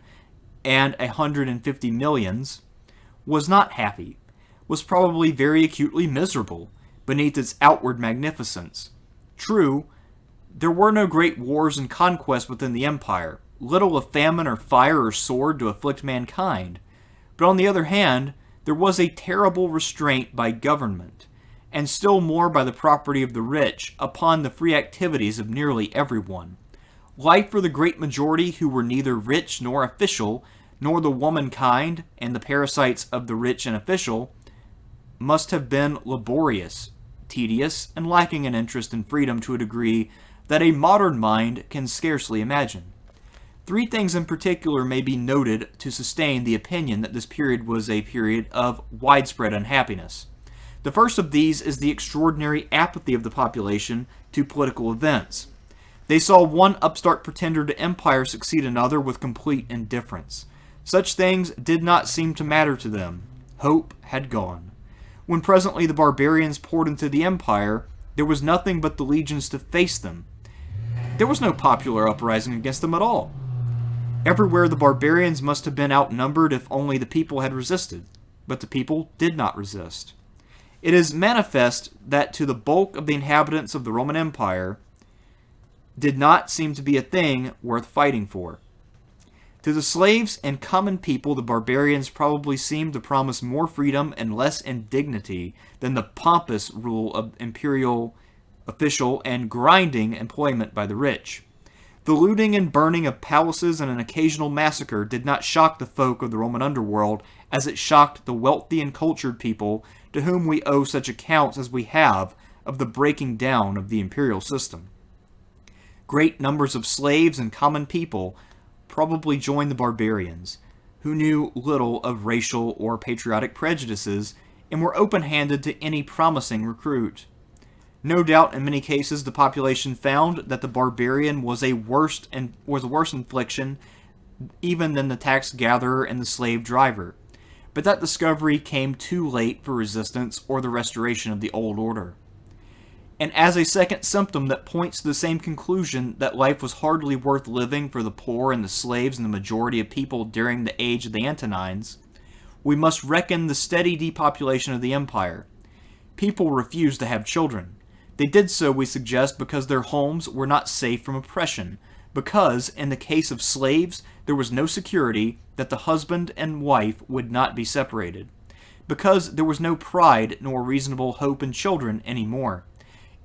and 150 millions, was not happy, was probably very acutely miserable beneath its outward magnificence. True, there were no great wars and conquests within the empire, little of famine or fire or sword to afflict mankind, but on the other hand, there was a terrible restraint by government, and still more by the property of the rich, upon the free activities of nearly everyone. Life for the great majority who were neither rich nor official, nor the womankind and the parasites of the rich and official, must have been laborious, tedious, and lacking in interest and freedom to a degree that a modern mind can scarcely imagine. 3 things in particular may be noted to sustain the opinion that this period was a period of widespread unhappiness. The first of these is the extraordinary apathy of the population to political events. They saw one upstart pretender to empire succeed another with complete indifference. Such things did not seem to matter to them. Hope had gone. When presently the barbarians poured into the empire, there was nothing but the legions to face them. There was no popular uprising against them at all. Everywhere the barbarians must have been outnumbered if only the people had resisted, but the people did not resist. It is manifest that to the bulk of the inhabitants of the Roman Empire did not seem to be a thing worth fighting for. To the slaves and common people, the barbarians probably seemed to promise more freedom and less indignity than the pompous rule of imperial official and grinding employment by the rich. The looting and burning of palaces and an occasional massacre did not shock the folk of the Roman underworld as it shocked the wealthy and cultured people to whom we owe such accounts as we have of the breaking down of the imperial system. Great numbers of slaves and common people probably joined the barbarians, who knew little of racial or patriotic prejudices and were open-handed to any promising recruit. No doubt in many cases the population found that the barbarian was a worse infliction even than the tax gatherer and the slave driver, but that discovery came too late for resistance or the restoration of the old order. And as a second symptom that points to the same conclusion that life was hardly worth living for the poor and the slaves and the majority of people during the age of the Antonines, we must reckon the steady depopulation of the empire. People refused to have children. They did so, we suggest, because their homes were not safe from oppression, because, in the case of slaves, there was no security that the husband and wife would not be separated, because there was no pride nor reasonable hope in children anymore.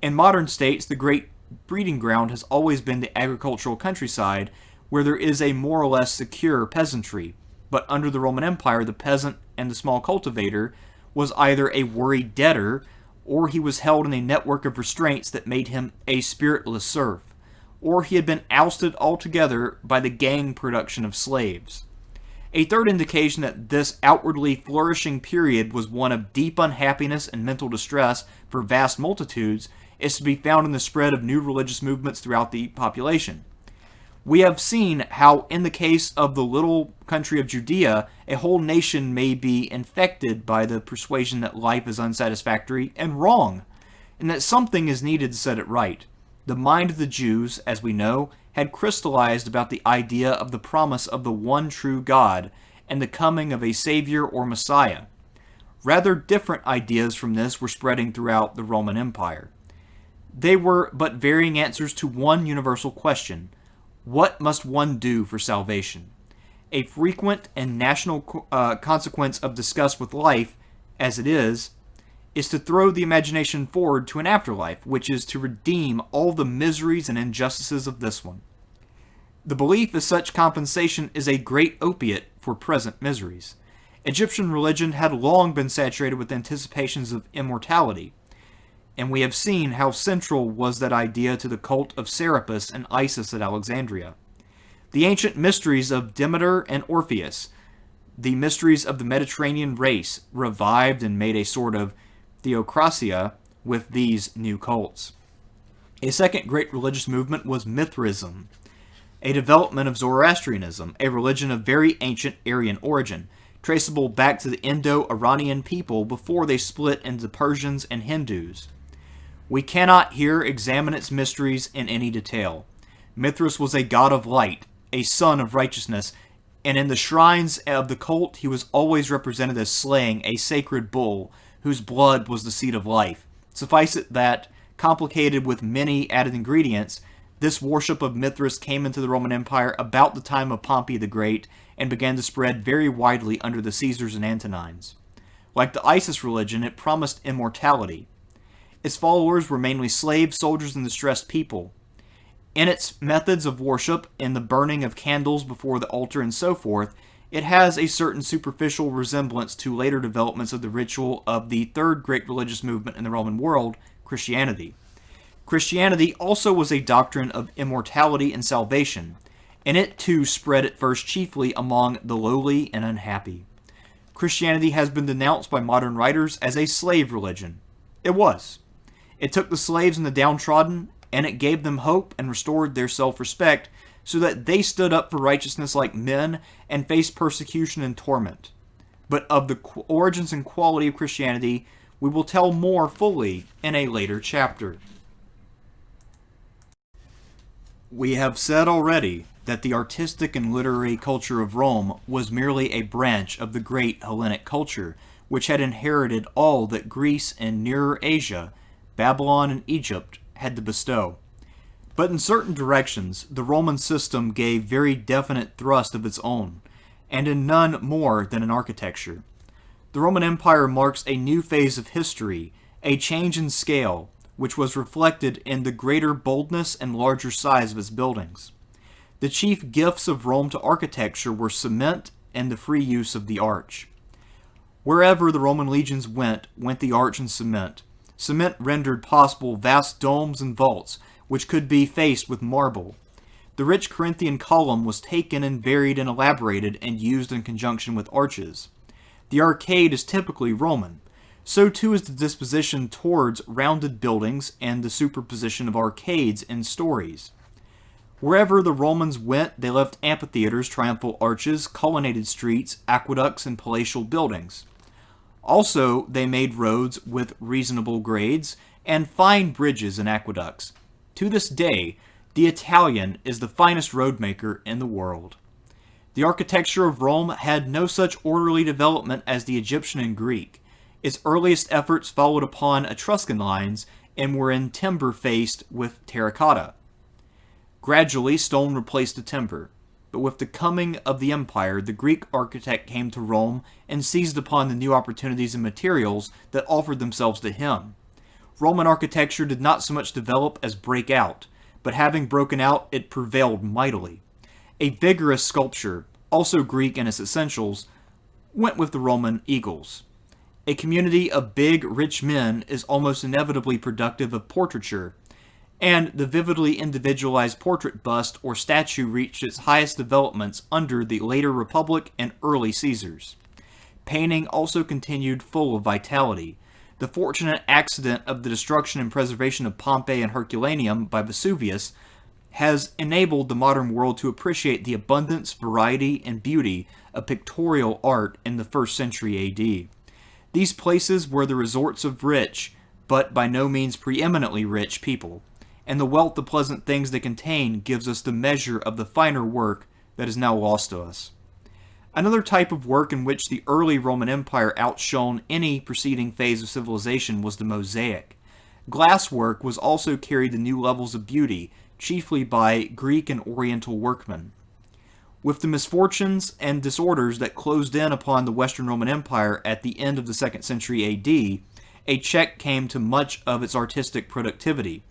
In modern states, the great breeding ground has always been the agricultural countryside, where there is a more or less secure peasantry. But under the Roman Empire, the peasant and the small cultivator was either a worried debtor, or he was held in a network of restraints that made him a spiritless serf, or he had been ousted altogether by the gang production of slaves. A third indication that this outwardly flourishing period was one of deep unhappiness and mental distress for vast multitudes is to be found in the spread of new religious movements throughout the population. We have seen how, in the case of the little country of Judea, a whole nation may be infected by the persuasion that life is unsatisfactory and wrong, and that something is needed to set it right. The mind of the Jews, as we know, had crystallized about the idea of the promise of the one true God and the coming of a Savior or Messiah. Rather different ideas from this were spreading throughout the Roman Empire. They were but varying answers to one universal question: what must one do for salvation? A frequent and national consequence of disgust with life, as it is to throw the imagination forward to an afterlife, which is to redeem all the miseries and injustices of this one. The belief of such compensation is a great opiate for present miseries. Egyptian religion had long been saturated with anticipations of immortality, and we have seen how central was that idea to the cult of Serapis and Isis at Alexandria. The ancient mysteries of Demeter and Orpheus, the mysteries of the Mediterranean race, revived and made a sort of theocracia with these new cults. A second great religious movement was Mithraism, a development of Zoroastrianism, a religion of very ancient Aryan origin, traceable back to the Indo-Iranian people before they split into Persians and Hindus. We cannot here examine its mysteries in any detail. Mithras was a god of light, a son of righteousness, and in the shrines of the cult he was always represented as slaying a sacred bull whose blood was the seed of life. Suffice it that, complicated with many added ingredients, this worship of Mithras came into the Roman Empire about the time of Pompey the Great and began to spread very widely under the Caesars and Antonines. Like the Isis religion, it promised immortality. Its followers were mainly slaves, soldiers, and distressed people. In its methods of worship, in the burning of candles before the altar and so forth, it has a certain superficial resemblance to later developments of the ritual of the third great religious movement in the Roman world, Christianity. Christianity also was a doctrine of immortality and salvation, and it too spread at first chiefly among the lowly and unhappy. Christianity has been denounced by modern writers as a slave religion. It was. It took the slaves and the downtrodden, and it gave them hope and restored their self-respect so that they stood up for righteousness like men and faced persecution and torment. But of the origins and quality of Christianity, we will tell more fully in a later chapter. We have said already that the artistic and literary culture of Rome was merely a branch of the great Hellenic culture, which had inherited all that Greece and Nearer Asia, Babylon and Egypt had to bestow. But in certain directions, the Roman system gave very definite thrust of its own, and in none more than in architecture. The Roman Empire marks a new phase of history, a change in scale, which was reflected in the greater boldness and larger size of its buildings. The chief gifts of Rome to architecture were cement and the free use of the arch. Wherever the Roman legions went the arch and cement. Cement rendered possible vast domes and vaults, which could be faced with marble. The rich Corinthian column was taken and varied and elaborated and used in conjunction with arches. The arcade is typically Roman. So too is the disposition towards rounded buildings and the superposition of arcades in stories. Wherever the Romans went, they left amphitheaters, triumphal arches, colonnaded streets, aqueducts, and palatial buildings. Also, they made roads with reasonable grades and fine bridges and aqueducts. To this day, the Italian is the finest road maker in the world. The architecture of Rome had no such orderly development as the Egyptian and Greek. Its earliest efforts followed upon Etruscan lines and were in timber faced with terracotta. Gradually, stone replaced the timber, but with the coming of the empire, the Greek architect came to Rome and seized upon the new opportunities and materials that offered themselves to him. Roman architecture did not so much develop as break out, but having broken out, it prevailed mightily. A vigorous sculpture, also Greek in its essentials, went with the Roman eagles. A community of big, rich men is almost inevitably productive of portraiture, and the vividly individualized portrait bust or statue reached its highest developments under the later Republic and early Caesars. Painting also continued full of vitality. The fortunate accident of the destruction and preservation of Pompeii and Herculaneum by Vesuvius has enabled the modern world to appreciate the abundance, variety, and beauty of pictorial art in the 1st century AD. These places were the resorts of rich, but by no means preeminently rich people, and the wealth of pleasant things they contain gives us the measure of the finer work that is now lost to us. Another type of work in which the early Roman Empire outshone any preceding phase of civilization was the mosaic. Glasswork was also carried to new levels of beauty, chiefly by Greek and Oriental workmen. With the misfortunes and disorders that closed in upon the Western Roman Empire at the end of the 2nd century AD, a check came to much of its artistic productivity.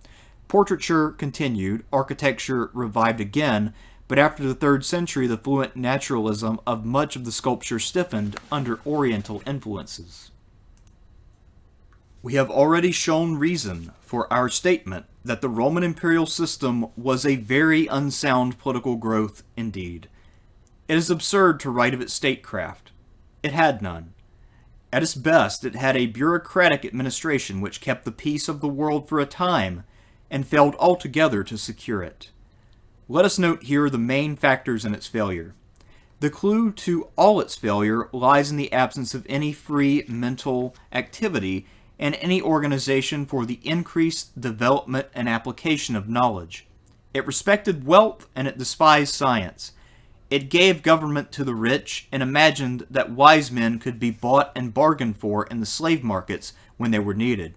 Portraiture continued, architecture revived again, but after the 3rd century the fluent naturalism of much of the sculpture stiffened under Oriental influences. We have already shown reason for our statement that the Roman imperial system was a very unsound political growth indeed. It is absurd to write of its statecraft. It had none. At its best, it had a bureaucratic administration which kept the peace of the world for a time, and failed altogether to secure it. Let us note here the main factors in its failure. The clue to all its failure lies in the absence of any free mental activity and any organization for the increased development and application of knowledge. It respected wealth and it despised science. It gave government to the rich and imagined that wise men could be bought and bargained for in the slave markets when they were needed.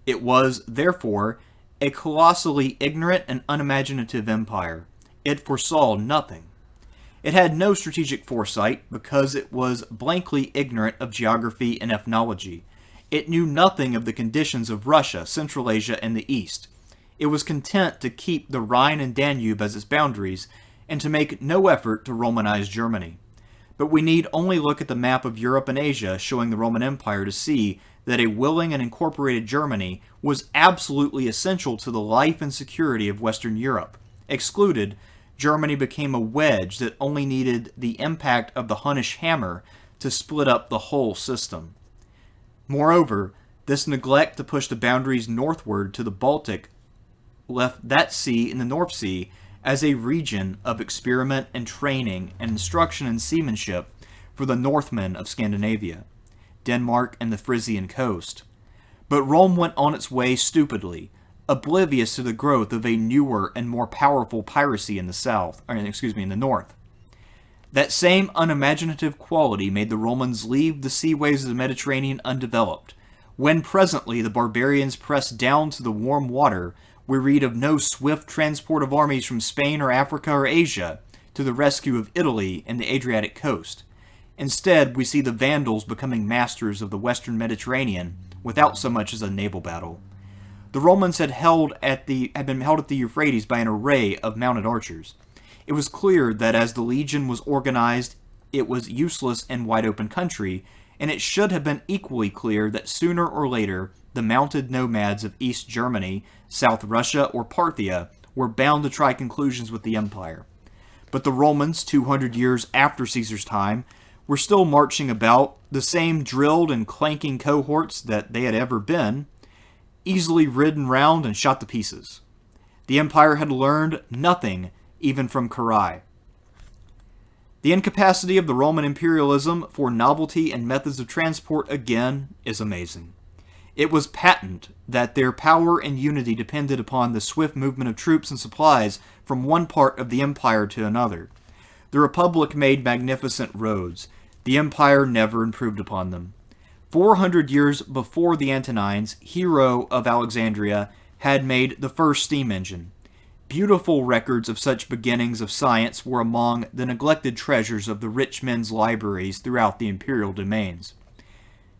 It was, therefore, a colossally ignorant and unimaginative empire. It foresaw nothing. It had no strategic foresight because it was blankly ignorant of geography and ethnology. It knew nothing of the conditions of Russia, Central Asia, and the East. It was content to keep the Rhine and Danube as its boundaries and to make no effort to Romanize Germany. But we need only look at the map of Europe and Asia showing the Roman Empire to see that a willing and incorporated Germany was absolutely essential to the life and security of Western Europe. Excluded, Germany became a wedge that only needed the impact of the Hunnish hammer to split up the whole system. Moreover, this neglect to push the boundaries northward to the Baltic left that sea in the North Sea as a region of experiment and training and instruction in seamanship for the Northmen of Scandinavia, Denmark, and the Frisian coast. But Rome went on its way stupidly, oblivious to the growth of a newer and more powerful piracy in the north. That same unimaginative quality made the Romans leave the seaways of the Mediterranean undeveloped. When presently the barbarians pressed down to the warm water, we read of no swift transport of armies from Spain or Africa or Asia to the rescue of Italy and the Adriatic coast. Instead, we see the Vandals becoming masters of the western Mediterranean without so much as a naval battle. The Romans had been held at the Euphrates by an array of mounted archers. It was clear that as the legion was organized, it was useless in wide-open country, and it should have been equally clear that sooner or later the mounted nomads of East Germany, South Russia, or Parthia were bound to try conclusions with the empire. But the Romans, 200 years after Caesar's time, were still marching about, the same drilled and clanking cohorts that they had ever been, easily ridden round and shot to pieces. The empire had learned nothing even from Carrhae. The incapacity of the Roman imperialism for novelty and methods of transport, again, is amazing. It was patent that their power and unity depended upon the swift movement of troops and supplies from one part of the empire to another. The Republic made magnificent roads. The empire never improved upon them. 400 years before the Antonines, Hero of Alexandria had made the first steam engine. Beautiful records of such beginnings of science were among the neglected treasures of the rich men's libraries throughout the imperial domains.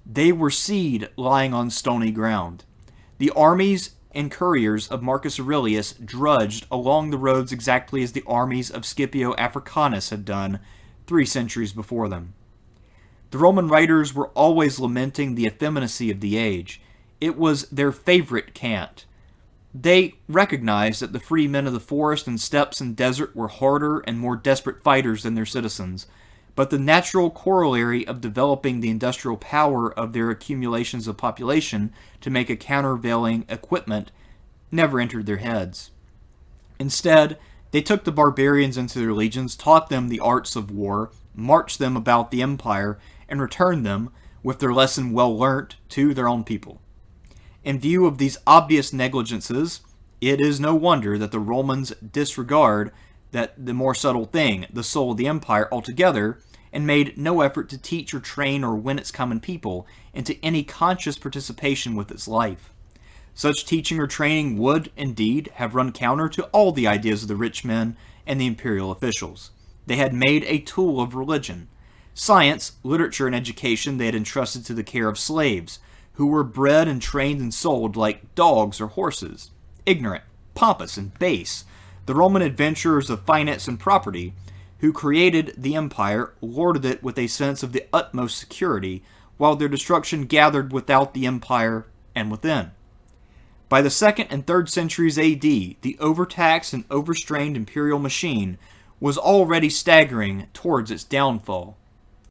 They were seed lying on stony ground. The armies and couriers of Marcus Aurelius drudged along the roads exactly as the armies of Scipio Africanus had done 3 centuries before them. The Roman writers were always lamenting the effeminacy of the age. It was their favorite cant. They recognized that the free men of the forest and steppes and desert were harder and more desperate fighters than their citizens, but the natural corollary of developing the industrial power of their accumulations of population to make a countervailing equipment never entered their heads. Instead, they took the barbarians into their legions, taught them the arts of war, marched them about the empire, and returned them, with their lesson well learnt, to their own people. In view of these obvious negligences, it is no wonder that the Romans disregard the more subtle thing, the soul of the empire, altogether, and made no effort to teach or train or win its common people into any conscious participation with its life. Such teaching or training would, indeed, have run counter to all the ideas of the rich men and the imperial officials. They had made a tool of religion. Science, literature, and education they had entrusted to the care of slaves, who were bred and trained and sold like dogs or horses. Ignorant, pompous, and base, the Roman adventurers of finance and property, who created the empire, lorded it with a sense of the utmost security, while their destruction gathered without the empire and within. By the 2nd and 3rd centuries AD, the overtaxed and overstrained imperial machine was already staggering towards its downfall.